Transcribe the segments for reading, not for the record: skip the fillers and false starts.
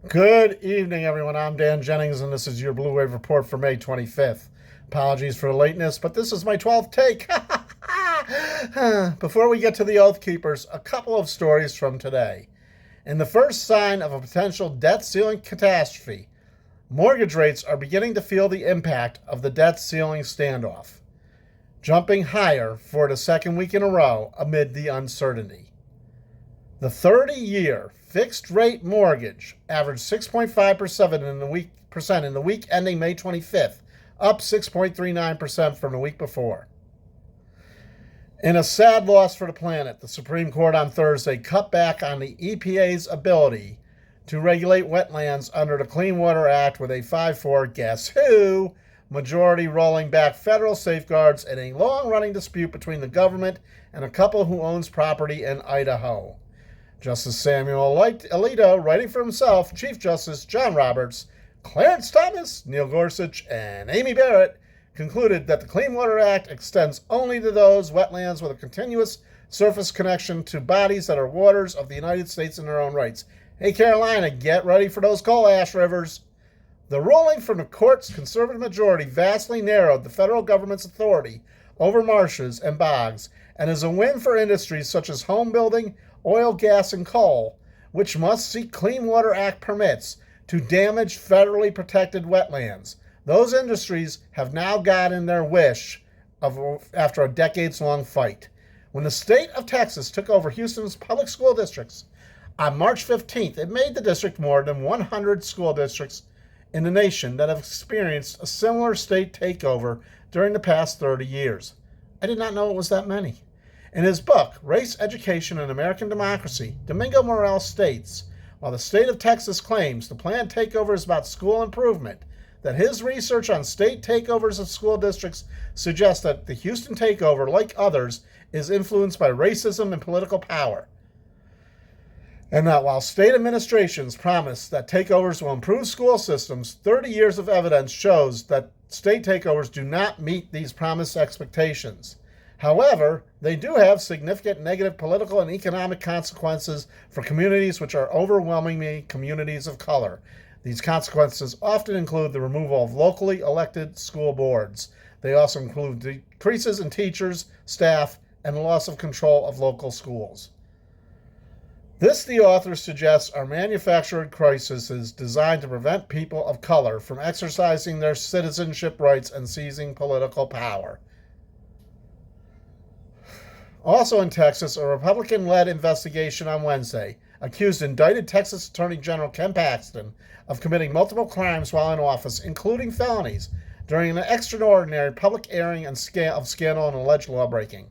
Good evening, everyone. I'm Dan Jennings, and this is your Blue Wave Report for May 25th. Apologies for the lateness, but this is my 12th take. Before we get to the Oath Keepers, a couple of stories from today. In the first sign of a potential debt ceiling catastrophe, mortgage rates are beginning to feel the impact of the debt ceiling standoff, jumping higher for the second week in a row amid the uncertainty. The 30-year fixed-rate mortgage averaged 6.5% in the week ending May 25th, up 6.39% from the week before. In a sad loss for the planet, the Supreme Court on Thursday cut back on the EPA's ability to regulate wetlands under the Clean Water Act with a 5-4 guess who majority, rolling back federal safeguards in a long-running dispute between the government and a couple who owns property in Idaho. Justice Samuel Alito, writing for himself, Chief Justice John Roberts, Clarence Thomas, Neil Gorsuch, and Amy Barrett concluded that the Clean Water Act extends only to those wetlands with a continuous surface connection to bodies that are waters of the United States in their own rights. Hey, Carolina, get ready for those coal ash rivers. The ruling from the court's conservative majority vastly narrowed the federal government's authority over marshes and bogs and is a win for industries such as home building, oil, gas, and coal, which must seek Clean Water Act permits to damage federally protected wetlands. Those industries have now gotten their wish after a decades-long fight. When the state of Texas took over Houston's public school districts on March 15th, it made the district more than 100 school districts in the nation that have experienced a similar state takeover during the past 30 years. I did not know it was that many. In his book, Race, Education, and American Democracy, Domingo Morales states, while the state of Texas claims the planned takeover is about school improvement, that his research on state takeovers of school districts suggests that the Houston takeover, like others, is influenced by racism and political power. And that while state administrations promise that takeovers will improve school systems, 30 years of evidence shows that state takeovers do not meet these promised expectations. However, they do have significant negative political and economic consequences for communities which are overwhelmingly communities of color. These consequences often include the removal of locally elected school boards. They also include decreases in teachers, staff, and the loss of control of local schools. This, the author suggests, are manufactured crises designed to prevent people of color from exercising their citizenship rights and seizing political power. Also in Texas, a Republican-led investigation on Wednesday accused indicted Texas Attorney General Ken Paxton of committing multiple crimes while in office, including felonies, during an extraordinary public airing of scandal and alleged lawbreaking.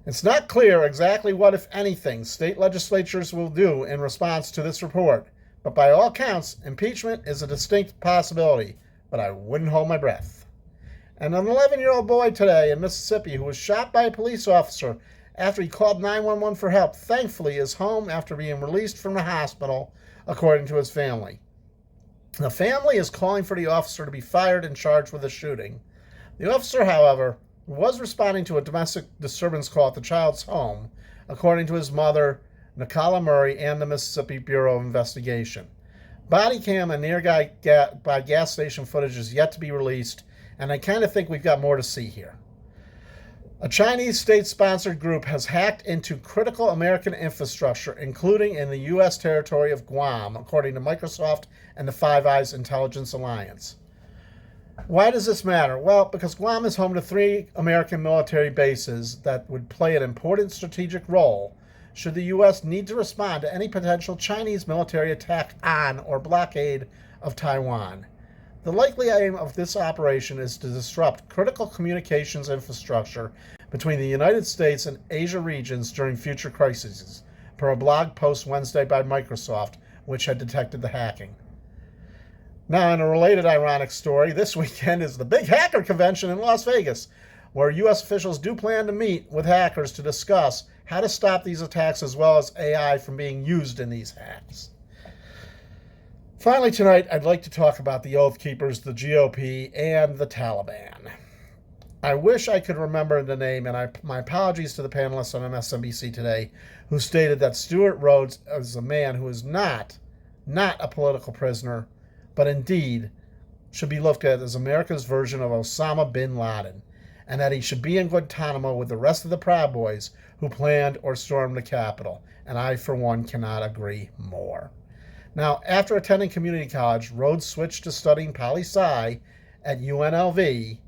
It's not clear exactly what, if anything, state legislatures will do in response to this report, but by all counts, impeachment is a distinct possibility, but I wouldn't hold my breath. And an 11-year-old boy today in Mississippi who was shot by a police officer after he called 911 for help, thankfully is home after being released from the hospital, according to his family. The family is calling for the officer to be fired and charged with the shooting. The officer, however, was responding to a domestic disturbance call at the child's home, according to his mother, Nicola Murray, and the Mississippi Bureau of Investigation. Body cam and nearby gas station footage is yet to be released, and I kind of think we've got more to see here. A Chinese state-sponsored group has hacked into critical American infrastructure, including in the U.S. territory of Guam, according to Microsoft and the Five Eyes Intelligence Alliance. Why does this matter? Well, because Guam is home to 3 American military bases that would play an important strategic role should the U.S. need to respond to any potential Chinese military attack on or blockade of Taiwan. The likely aim of this operation is to disrupt critical communications infrastructure between the United States and Asia regions during future crises, per a blog post Wednesday by Microsoft, which had detected the hacking. Now, in a related ironic story, this weekend is the Big Hacker Convention in Las Vegas, where U.S. officials do plan to meet with hackers to discuss how to stop these attacks as well as AI from being used in these hacks. Finally, tonight, I'd like to talk about the Oath Keepers, the GOP, and the Taliban. I wish I could remember the name, and my apologies to the panelists on MSNBC today who stated that Stuart Rhodes is a man who is not not a political prisoner, but indeed should be looked at as America's version of Osama bin Laden, and that he should be in Guantanamo with the rest of the Proud Boys who planned or stormed the Capitol. And I, for one, cannot agree more. Now, after attending community college, Rhodes switched to studying poli-sci at UNLV,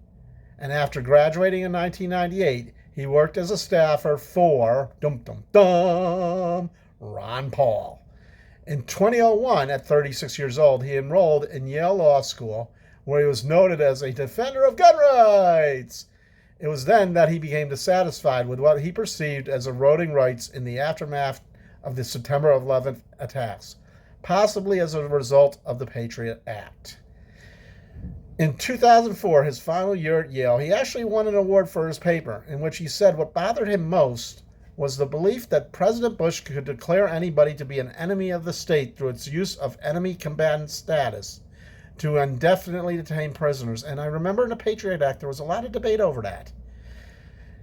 and after graduating in 1998, he worked as a staffer for Ron Paul. In 2001, at 36 years old, he enrolled in Yale Law School, where he was noted as a defender of gun rights. It was then that he became dissatisfied with what he perceived as eroding rights in the aftermath of the September 11th attacks, possibly as a result of the Patriot Act. In 2004, his final year at Yale, he actually won an award for his paper, in which he said what bothered him most was the belief that President Bush could declare anybody to be an enemy of the state through its use of enemy combatant status to indefinitely detain prisoners. And I remember in the Patriot Act, there was a lot of debate over that.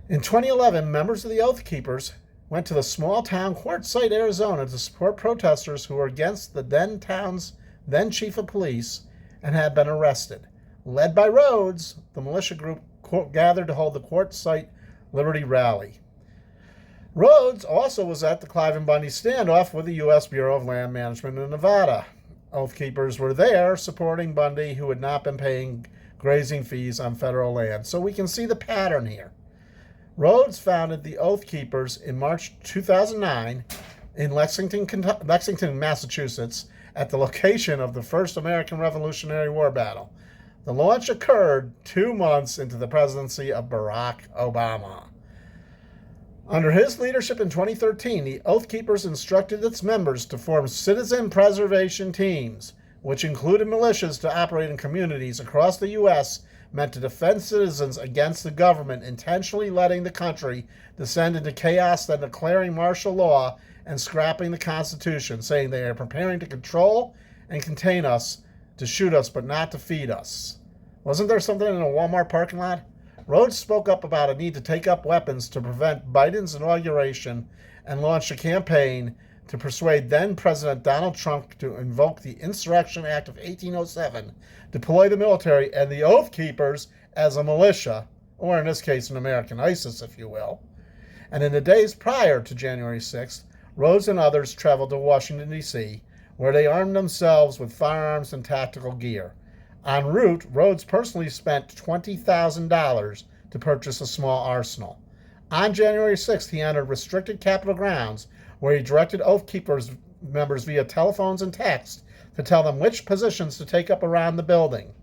In 2011, members of the Oath Keepers went to the small town Quartzsite, Arizona to support protesters who were against the town's then chief of police and had been arrested. Led by Rhodes, the militia group gathered to hold the Quartzsite Liberty Rally. Rhodes also was at the Cliven Bundy standoff with the U.S. Bureau of Land Management in Nevada. Oath Keepers were there supporting Bundy, who had not been paying grazing fees on federal land. So we can see the pattern here. Rhodes founded the Oath Keepers in March 2009 in Lexington, Massachusetts, at the location of the first American Revolutionary War battle. The launch occurred 2 months into the presidency of Barack Obama. Under his leadership in 2013, the Oath Keepers instructed its members to form citizen preservation teams, which included militias to operate in communities across the U.S. meant to defend citizens against the government intentionally letting the country descend into chaos, then declaring martial law and scrapping the Constitution, saying they are preparing to control and contain us, to shoot us but not to feed us. Wasn't there something in a Walmart parking lot? Rhodes spoke up about a need to take up weapons to prevent Biden's inauguration and launched a campaign to persuade then-President Donald Trump to invoke the Insurrection Act of 1807, deploy the military and the Oath Keepers as a militia, or in this case an American ISIS, if you will. And in the days prior to January 6th, Rhodes and others traveled to Washington, D.C., where they armed themselves with firearms and tactical gear. En route, Rhodes personally spent $20,000 to purchase a small arsenal. On January 6th, he entered restricted Capitol grounds, where he directed Oath Keepers members via telephones and text to tell them which positions to take up around the building.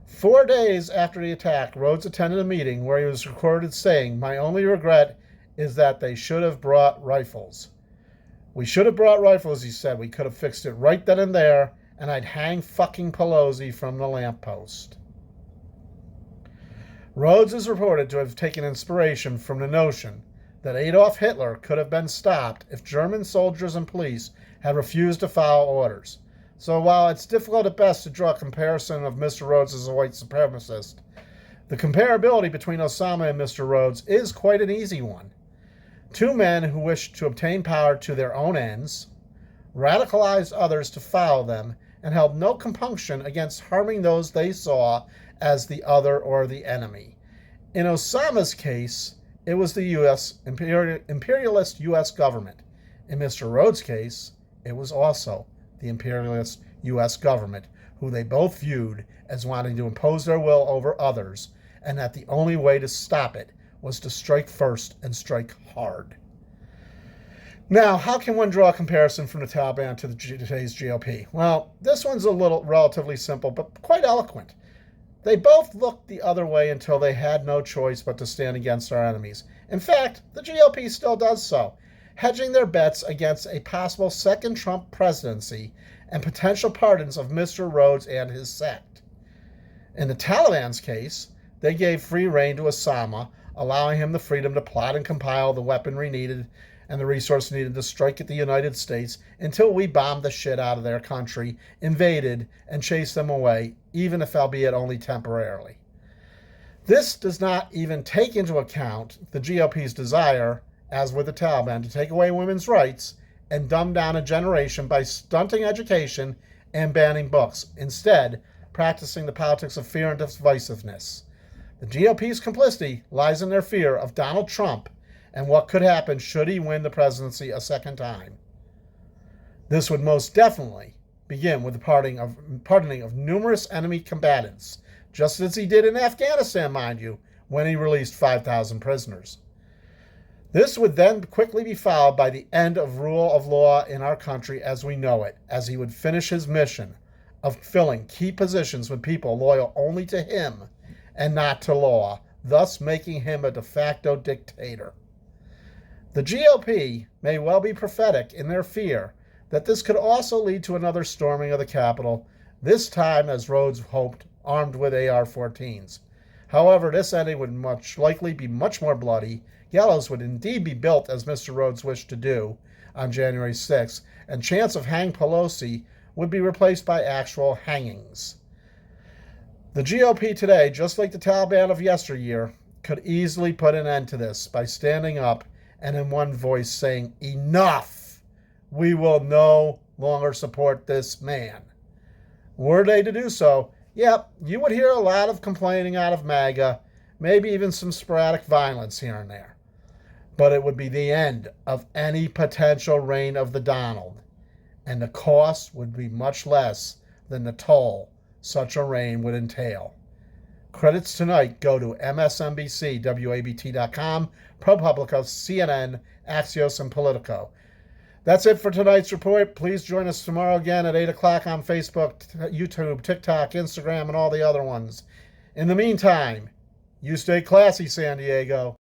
4 days after the attack, Rhodes attended a meeting where he was recorded saying, "My only regret is that they should have brought rifles. We should have brought rifles," he said. "We could have fixed it right then and there, and I'd hang fucking Pelosi from the lamppost." Rhodes is reported to have taken inspiration from the notion that Adolf Hitler could have been stopped if German soldiers and police had refused to follow orders. So while it's difficult at best to draw a comparison of Mr. Rhodes as a white supremacist, the comparability between Osama and Mr. Rhodes is quite an easy one. Two men who wished to obtain power to their own ends, radicalized others to follow them, and held no compunction against harming those they saw as the other or the enemy. In Osama's case, it was the U.S. imperialist U.S. government. In Mr. Rhodes' case, it was also the imperialist U.S. government, who they both viewed as wanting to impose their will over others, and that the only way to stop it was to strike first and strike hard. Now, how can one draw a comparison from the Taliban to today's GOP? Well, this one's a little relatively simple, but quite eloquent. They both looked the other way until they had no choice but to stand against our enemies. In fact, the GOP still does so, hedging their bets against a possible second Trump presidency and potential pardons of Mr. Rhodes and his sect. In the Taliban's case, they gave free rein to Osama, allowing him the freedom to plot and compile the weaponry needed and the resource needed to strike at the United States until we bombed the shit out of their country, invaded, and chased them away, even if albeit only temporarily. This does not even take into account the GOP's desire, as with the Taliban, to take away women's rights and dumb down a generation by stunting education and banning books, instead practicing the politics of fear and divisiveness. The GOP's complicity lies in their fear of Donald Trump and what could happen should he win the presidency a second time. This would most definitely begin with the pardoning of numerous enemy combatants, just as he did in Afghanistan, mind you, when he released 5,000 prisoners. This would then quickly be followed by the end of rule of law in our country as we know it, as he would finish his mission of filling key positions with people loyal only to him and not to law, thus making him a de facto dictator. The GOP may well be prophetic in their fear that this could also lead to another storming of the Capitol, this time, as Rhodes hoped, armed with AR-14s. However, this ending would much likely be much more bloody. Gallows would indeed be built, as Mr. Rhodes wished to do, on January 6th, and chants of Hang Pelosi would be replaced by actual hangings. The GOP today, just like the Taliban of yesteryear, could easily put an end to this by standing up and in one voice saying, "Enough! We will no longer support this man." Were they to do so, yep, you would hear a lot of complaining out of MAGA, maybe even some sporadic violence here and there. But it would be the end of any potential reign of the Donald, and the cost would be much less than the toll such a reign would entail. Credits tonight go to MSNBC, WABT.com, ProPublica, CNN, Axios, and Politico. That's it for tonight's report. Please join us tomorrow again at 8 o'clock on Facebook, YouTube, TikTok, Instagram, and all the other ones. In the meantime, you stay classy, San Diego.